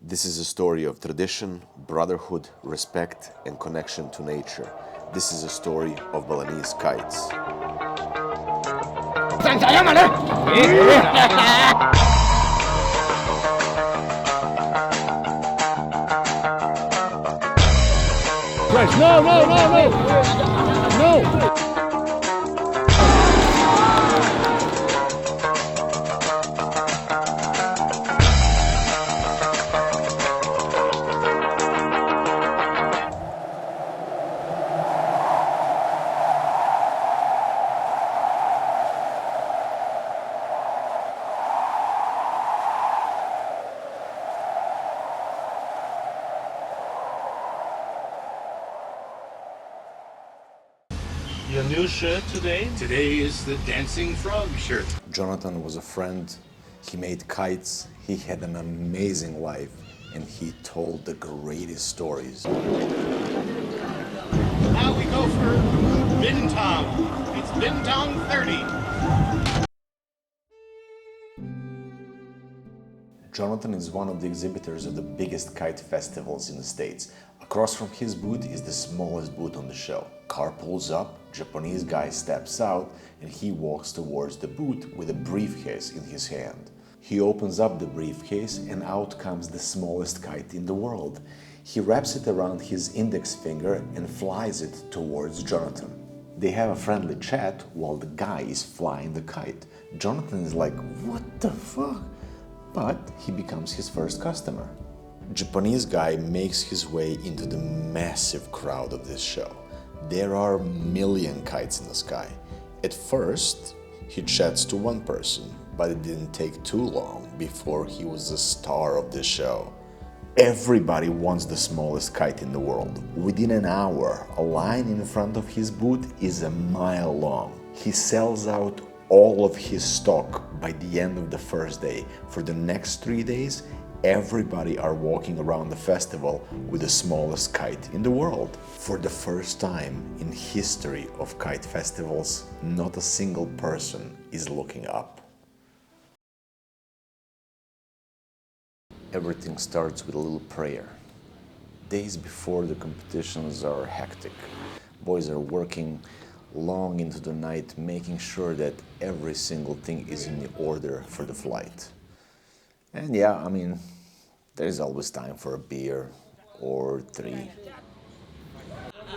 This is a story of tradition, brotherhood, respect, and connection to nature. This is a story of Balinese kites. No, no, no, no! No! Your new shirt today? Today is the Dancing Frog shirt. Jonathan was a friend. He made kites. He had an amazing life, and he told the greatest stories. Now we go for Bintang. It's Bintang 30. Jonathan is one of the exhibitors of the biggest kite festivals in the States. Across from his booth is the smallest booth on the show. Car pulls up, Japanese guy steps out, and he walks towards the booth with a briefcase in his hand. He opens up the briefcase and out comes the smallest kite in the world. He wraps it around his index finger and flies it towards Jonathan. They have a friendly chat while the guy is flying the kite. Jonathan is like, what the fuck? But he becomes his first customer. Japanese guy makes his way into the massive crowd of this show. There are a million kites in the sky. At first, he chats to one person, but it didn't take too long before he was the star of this show. Everybody wants the smallest kite in the world. Within an hour, a line in front of his booth is a mile long. He sells out all of his stock by the end of the first day. For the next 3 days, everybody are walking around the festival with the smallest kite in the world. For the first time in history of kite festivals, not a single person is looking up. Everything starts with a little prayer. Days before the competitions are hectic. Boys are working long into the night, making sure that every single thing is in order for the flight. And yeah, I mean, there's always time for a beer or three.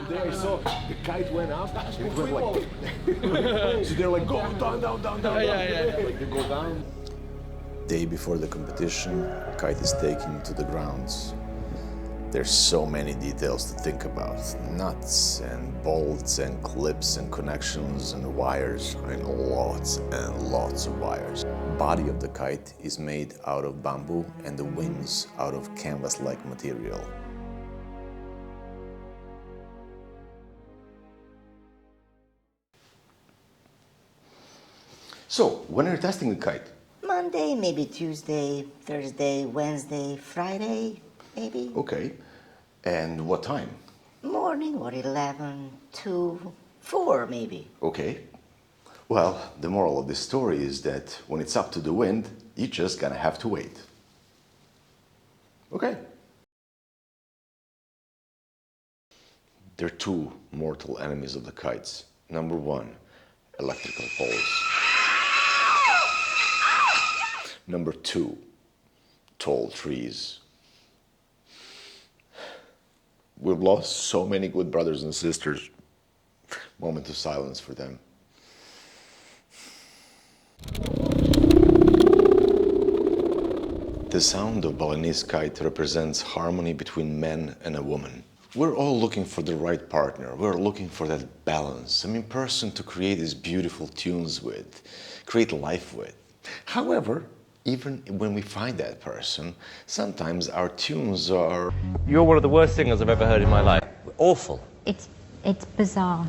Today I saw the kite went up and it went like so they're like, go down, down, down, down, yeah. Like they go down. Day before the competition, a kite is taken to the grounds. There's so many details to think about. Nuts and bolts and clips and connections and wires. I mean, lots and lots of wires. Body of the kite is made out of bamboo and the wings out of canvas-like material. So, when are you testing the kite? Monday, maybe Tuesday, Thursday, Wednesday, Friday, maybe. Okay. And what time? Morning or 11, 2, 4 maybe. Okay. Well, the moral of this story is that when it's up to the wind, you just gonna have to wait. Okay. There are two mortal enemies of the kites. Number one, electrical poles. Number two, tall trees. We've lost so many good brothers and sisters. Moment of silence for them. The sound of Balinese kite represents harmony between man and a woman. We're all looking for the right partner. We're looking for that balance. I mean, person to create these beautiful tunes with, create life with. However, even when we find that person, sometimes our tunes are... You're one of the worst singers I've ever heard in my life. Awful. It's bizarre.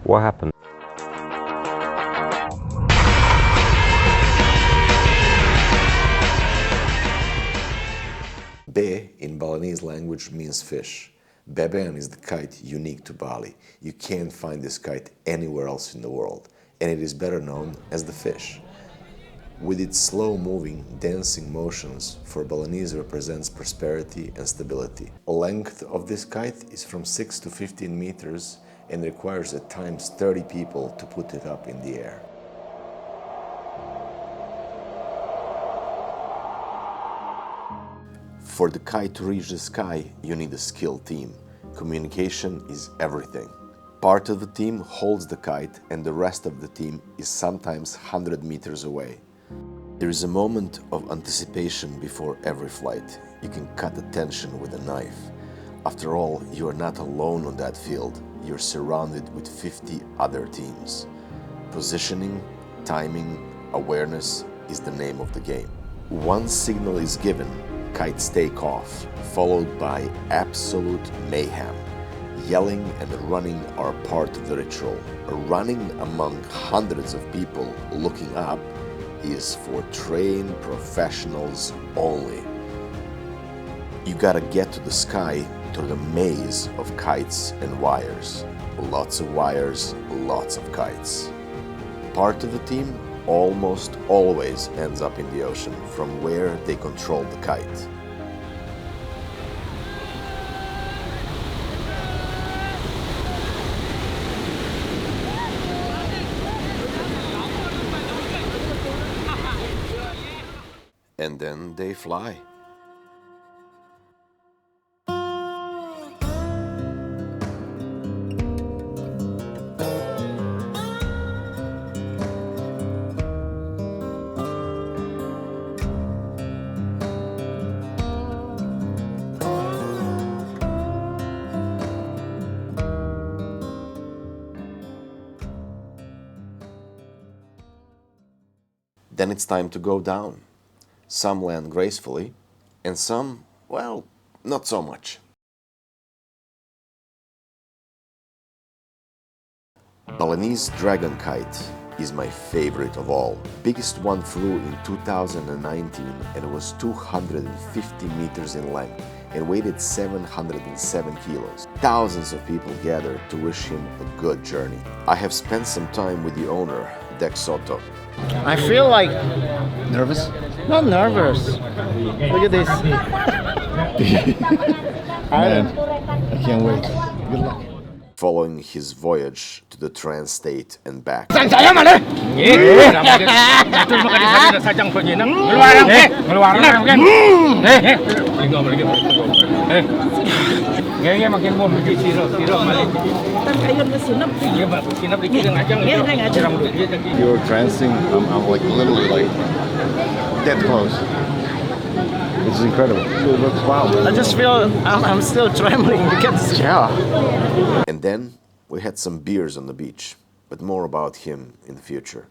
What happened? Be in Balinese language means fish. Bebean is the kite unique to Bali. You can't find this kite anywhere else in the world, and it is better known as the fish. With its slow-moving, dancing motions, for Balinese represents prosperity and stability. The length of this kite is from 6 to 15 meters and requires at times 30 people to put it up in the air. For the kite to reach the sky, you need a skilled team. Communication is everything. Part of the team holds the kite and the rest of the team is sometimes 100 meters away. There is a moment of anticipation before every flight. You can cut the tension with a knife. After all, you are not alone on that field. You're surrounded with 50 other teams. Positioning, timing, awareness is the name of the game. Once signal is given, kites take off, followed by absolute mayhem. Yelling and running are part of the ritual. Running among hundreds of people looking up is for trained professionals only. You gotta get to the sky through the maze of kites and wires. Lots of wires, lots of kites. Part of the team almost always ends up in the ocean from where they control the kite. And then they fly. Then it's time to go down. Some land gracefully, and some, well, not so much. Balinese dragon kite is my favorite of all. Biggest one flew in 2019 and it was 250 meters in length and weighed 707 kilos. Thousands of people gathered to wish him a good journey. I have spent some time with the owner, SOTTO. I feel like Nervous? not nervous. Look at this. I can't wait. Good luck. Following his voyage to the trans state and back. You're trancing. I'm like literally like dead close. This is incredible. Wow. I just feel I'm still trembling because And then we had some beers on the beach, but more about him in the future.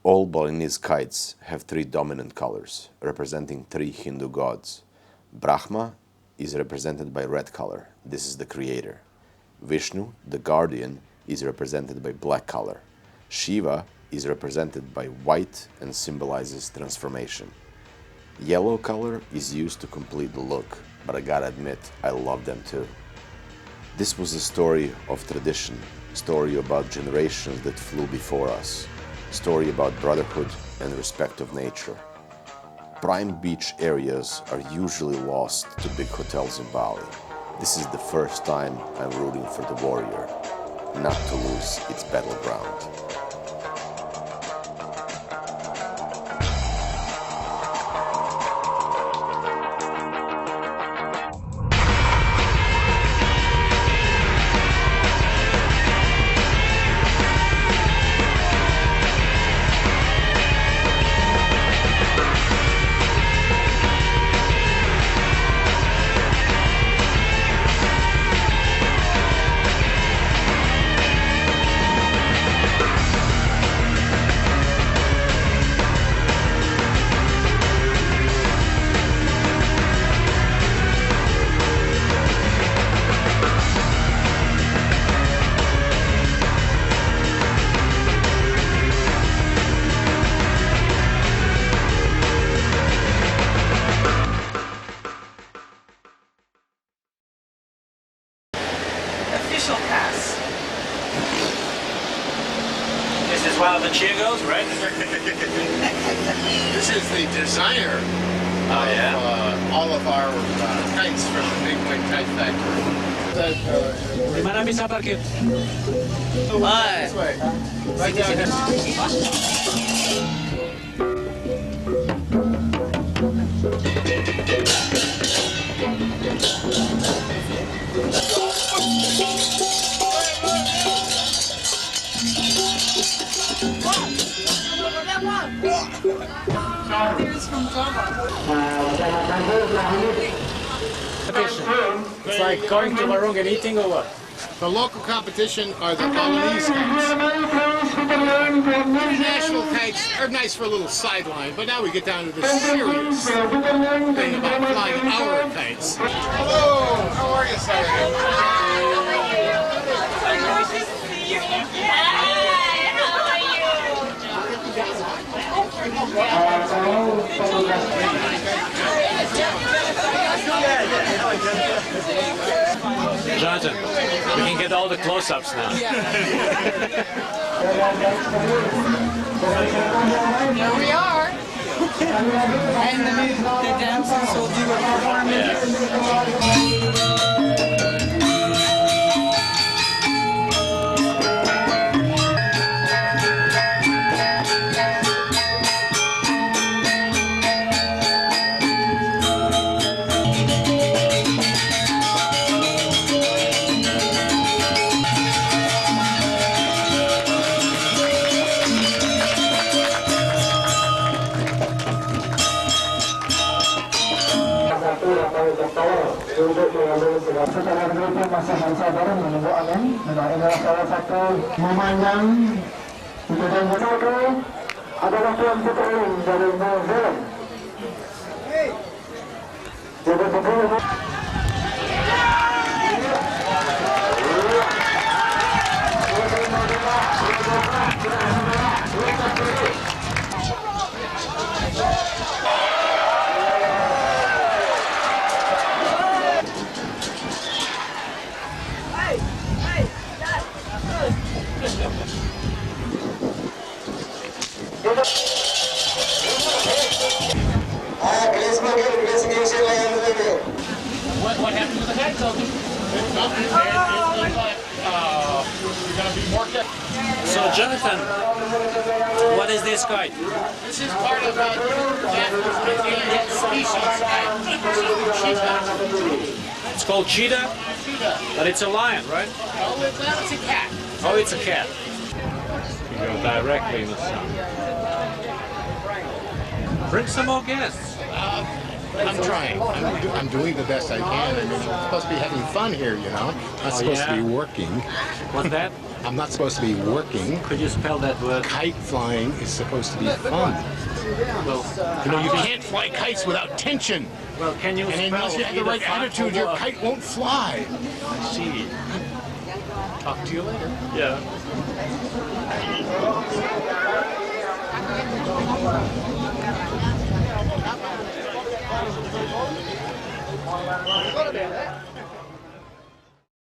All Balinese kites have three dominant colors, representing three Hindu gods. Brahma is represented by red color. This is the creator. Vishnu, the guardian, is represented by black color. Shiva is represented by white and symbolizes transformation. Yellow color is used to complete the look, but I gotta admit, I love them too. This was a story of tradition, story about generations that flew before us, story about brotherhood and respect of nature. Prime beach areas are usually lost to big hotels in Bali. This is the first time I'm rooting for the warrior, not to lose its battleground. Official pass. This is one of the cheer girls, right? the designer of all of our kites from the Big White Kite Factory. Di mana bisa parkir? This way. Right down here. It's like going to Warung and eating or what? The local competition are the Balinese kites. International kites are nice for a little sideline, but now we get down to the serious thing about flying our kites. Hello, how are you, sir? Jonathan, we can get all the close-ups now. Here we are. And the dancers will do a performance. untuk mengambil segala secara grup masih sabar menunggu angin. Nah, inilah salah satu memandang dan satu adalah tuan putri dari New Zealand. Jadi betul. What happened to the head? We're gonna be more careful. So, Jonathan, what is this kite? This is part of a Japanese species kite. Cheetah. It's called cheetah, Cheetah. but it's a lion, right? Oh, it's a cat. Oh, it's a cat. You go directly in the sun. Bring some more guests. I'm trying. I'm doing the best I can. I mean, I'm supposed to be having fun here, you know. Not supposed to be working. What's that? I'm not supposed to be working. Could you spell that word? Kite flying is supposed to be fun. Well, You know, you can't fly kites without tension. well, can you And spell unless you have the right either attitude, your kite won't fly. I see. Talk to you later. Yeah.